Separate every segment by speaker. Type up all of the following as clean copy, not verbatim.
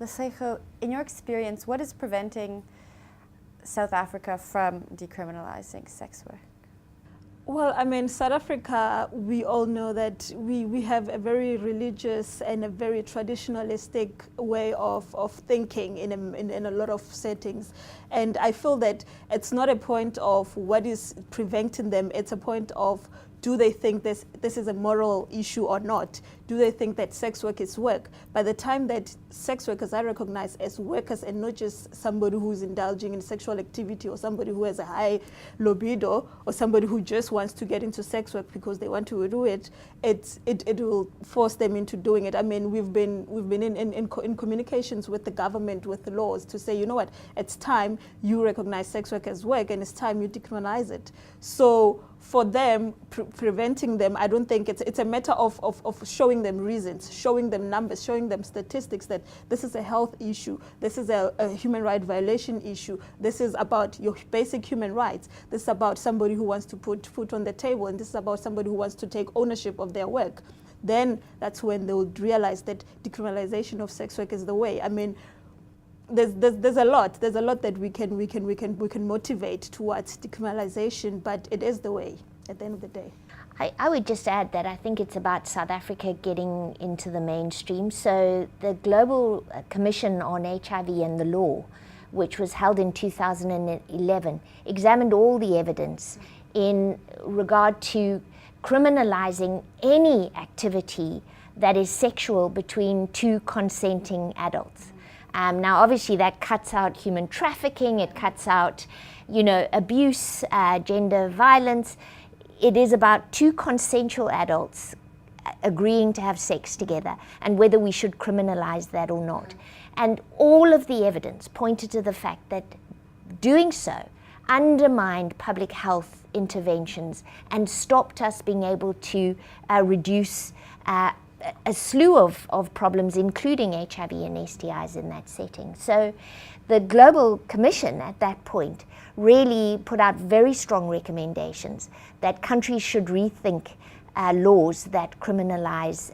Speaker 1: Lesego, in your experience, what is preventing South Africa from decriminalizing sex work?
Speaker 2: Well, I mean, South Africa, we all know that we have a very religious and a very traditionalistic way of thinking in a lot of settings. And I feel that it's not a point of what is preventing them, it's a point of, do they think this is a moral issue or not? Do they think that sex work is work? By the time that sex workers are recognized as workers and not just somebody who's indulging in sexual activity or somebody who has a high libido or somebody who just wants to get into sex work because they want to do it, it will force them into doing it. I mean, we've been in communications with the government, with the laws, to say, you know what, it's time you recognize sex work as work and it's time you decriminalize it. So for them, preventing them, I don't think it's a matter of showing them reasons, showing them numbers, showing them statistics that this is a health issue, this is a human right violation issue, this is about your basic human rights, this is about somebody who wants to put food on the table, and this is about somebody who wants to take ownership of their work. Then that's when they will realize that decriminalization of sex work is the way. I mean, there's a lot that we can motivate towards decriminalization, but it is the way at the end of the day.
Speaker 3: I would just add that I think it's about South Africa getting into the mainstream. So the Global Commission on HIV and the Law, which was held in 2011, examined all the evidence in regard to criminalizing any activity that is sexual between two consenting adults. Now, obviously, that cuts out human trafficking, it cuts out, abuse, gender violence. It is about two consensual adults agreeing to have sex together and whether we should criminalize that or not. And all of the evidence pointed to the fact that doing so undermined public health interventions and stopped us being able to reduce a slew of problems, including HIV and STIs in that setting. So the Global Commission at that point really put out very strong recommendations that countries should rethink laws that criminalize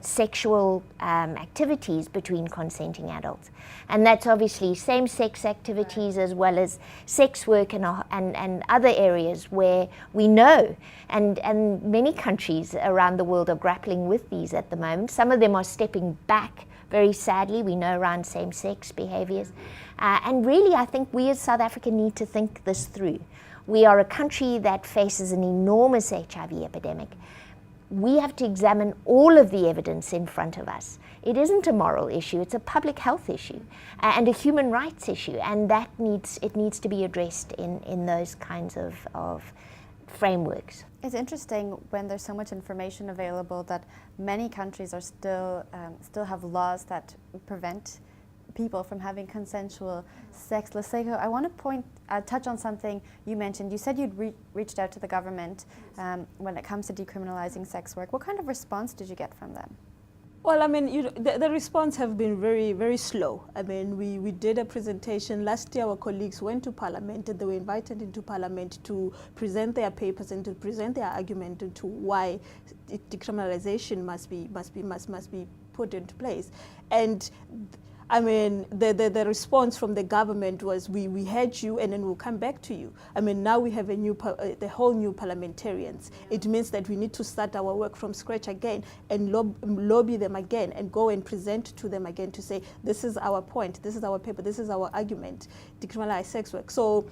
Speaker 3: sexual activities between consenting adults. And that's obviously same-sex activities as well as sex work and other areas where we know, and many countries around the world are grappling with these at the moment. Some of them are stepping back, very sadly, we know, around same-sex behaviors. And really, I think we as South Africa need to think this through. We are a country that faces an enormous HIV epidemic. We have to examine all of the evidence in front of us. It isn't a moral issue, it's a public health issue and a human rights issue, and it needs to be addressed in those kinds of frameworks.
Speaker 1: It's interesting when there's so much information available that many countries are still have laws that prevent people from having consensual sex. Lesego, I want to touch on something you mentioned. You said you'd reached out to the government when it comes to decriminalizing sex work. What kind of response did you get from them?
Speaker 2: Well, I mean, the response have been very, very slow. I mean, we did a presentation last year. Our colleagues went to Parliament and they were invited into Parliament to present their papers and to present their argument into why decriminalization must be put into place. And I mean, the response from the government was, we heard you and then we'll come back to you. I mean, now we have the whole new parliamentarians. It means that we need to start our work from scratch again and lobby them again and go and present to them again to say, this is our point, this is our paper, this is our argument, decriminalize sex work. So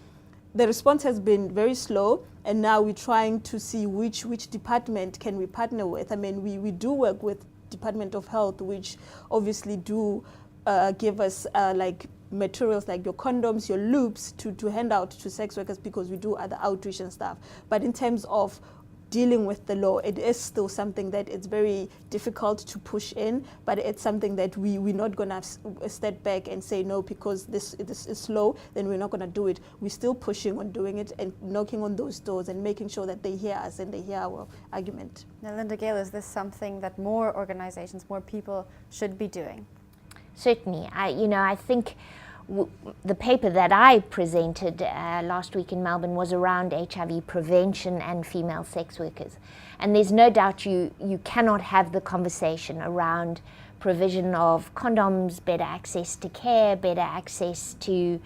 Speaker 2: the response has been very slow, and now we're trying to see which department can we partner with. I mean, we do work with Department of Health, which obviously do give us like materials like your condoms, your loops to hand out to sex workers, because we do other outreach and stuff. But in terms of dealing with the law, it is still something that it's very difficult to push in, but it's something that we're not going to step back and say no because this is slow, then we're not going to do it. We're still pushing on doing it and knocking on those doors and making sure that they hear us and they hear our argument.
Speaker 1: Now, Linda Gale, is this something that more organizations, more people should be doing?
Speaker 3: Certainly. I think the paper that I presented last week in Melbourne was around HIV prevention and female sex workers. And there's no doubt you cannot have the conversation around provision of condoms, better access to care, better access to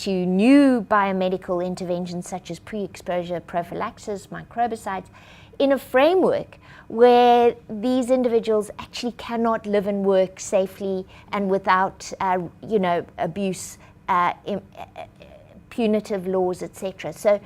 Speaker 3: new biomedical interventions such as pre-exposure prophylaxis, microbicides, in a framework where these individuals actually cannot live and work safely and without, abuse, punitive laws, etc. So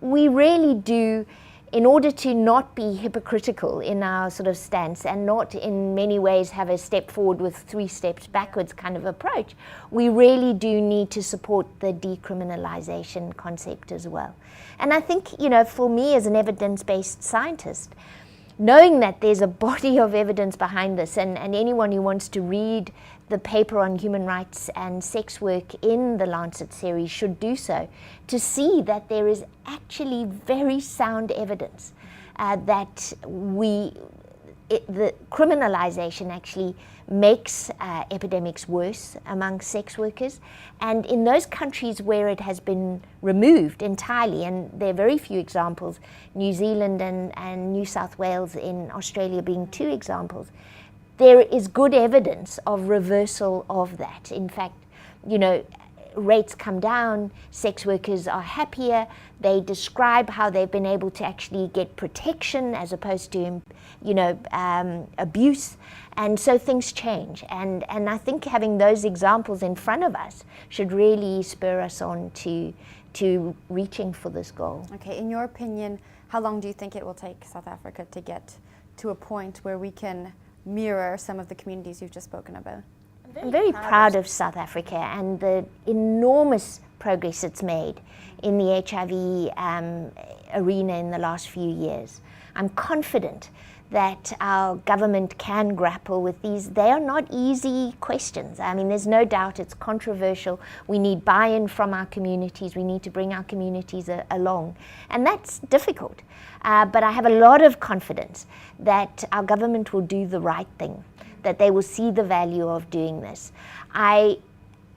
Speaker 3: we really do, in order to not be hypocritical in our sort of stance and not in many ways have a step forward with 3 steps backwards kind of approach, we really do need to support the decriminalization concept as well. And I think, for me as an evidence-based scientist, knowing that there's a body of evidence behind this, and anyone who wants to read the paper on human rights and sex work in the Lancet series should do so, to see that there is actually very sound evidence that the criminalization actually makes epidemics worse among sex workers. And in those countries where it has been removed entirely, and there are very few examples, New Zealand and New South Wales in Australia being 2 examples, there is good evidence of reversal of that. In fact, rates come down, sex workers are happier, they describe how they've been able to actually get protection as opposed to, abuse, and so things change. And I think having those examples in front of us should really spur us on to reaching for this goal.
Speaker 1: Okay, in your opinion, how long do you think it will take South Africa to get to a point where we can mirror some of the communities you've just spoken about?
Speaker 3: I'm very proud of South Africa and the enormous progress it's made in the HIV arena in the last few years. I'm confident that our government can grapple with these. They are not easy questions. I mean, there's no doubt it's controversial. We need buy-in from our communities. We need to bring our communities along. And that's difficult. But I have a lot of confidence that our government will do the right thing, that they will see the value of doing this. I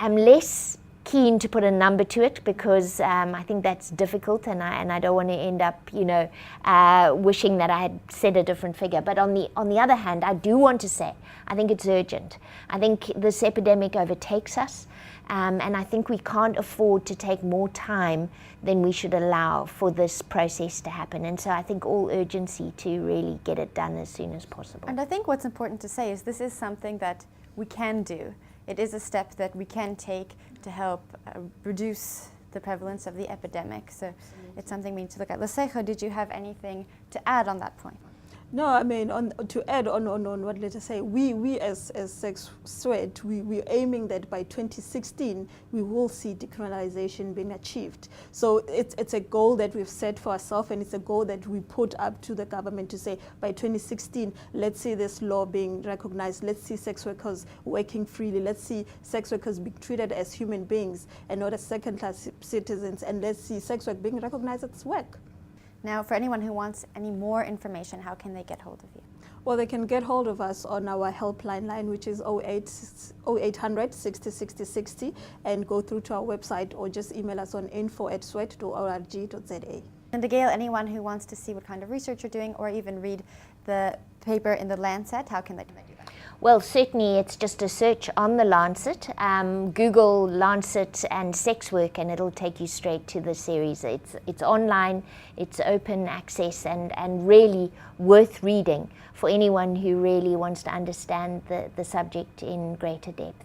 Speaker 3: am less keen to put a number to it because I think that's difficult, and I don't want to end up, wishing that I had said a different figure. But on the other hand, I do want to say I think it's urgent. I think this epidemic overtakes us, and I think we can't afford to take more time than we should allow for this process to happen. And so I think all urgency to really get it done as soon as possible.
Speaker 1: And I think what's important to say is this is something that we can do. It is a step that we can take to help reduce the prevalence of the epidemic. So it's something we need to look at. Lesego, did you have anything to add on that point?
Speaker 2: No, I mean, to add on what Letta say, we as SexSWED, we're aiming that by 2016 we will see decriminalization being achieved. So it's a goal that we've set for ourselves, and it's a goal that we put up to the government to say by 2016, let's see this law being recognized, let's see sex workers working freely, let's see sex workers being treated as human beings and not as second-class citizens, and let's see sex work being recognized as work.
Speaker 1: Now, for anyone who wants any more information, how can they get hold of you?
Speaker 2: Well, they can get hold of us on our helpline line, which is 0800 60 60 60, and go through to our website or just email us on info@swed.org.za.
Speaker 1: And Gail, anyone who wants to see what kind of research you're doing or even read the paper in the Lancet, how can they do that?
Speaker 3: Well, certainly it's just a search on the Lancet, Google Lancet and sex work, and it'll take you straight to the series. It's online, it's open access, and really worth reading for anyone who really wants to understand the subject in greater depth.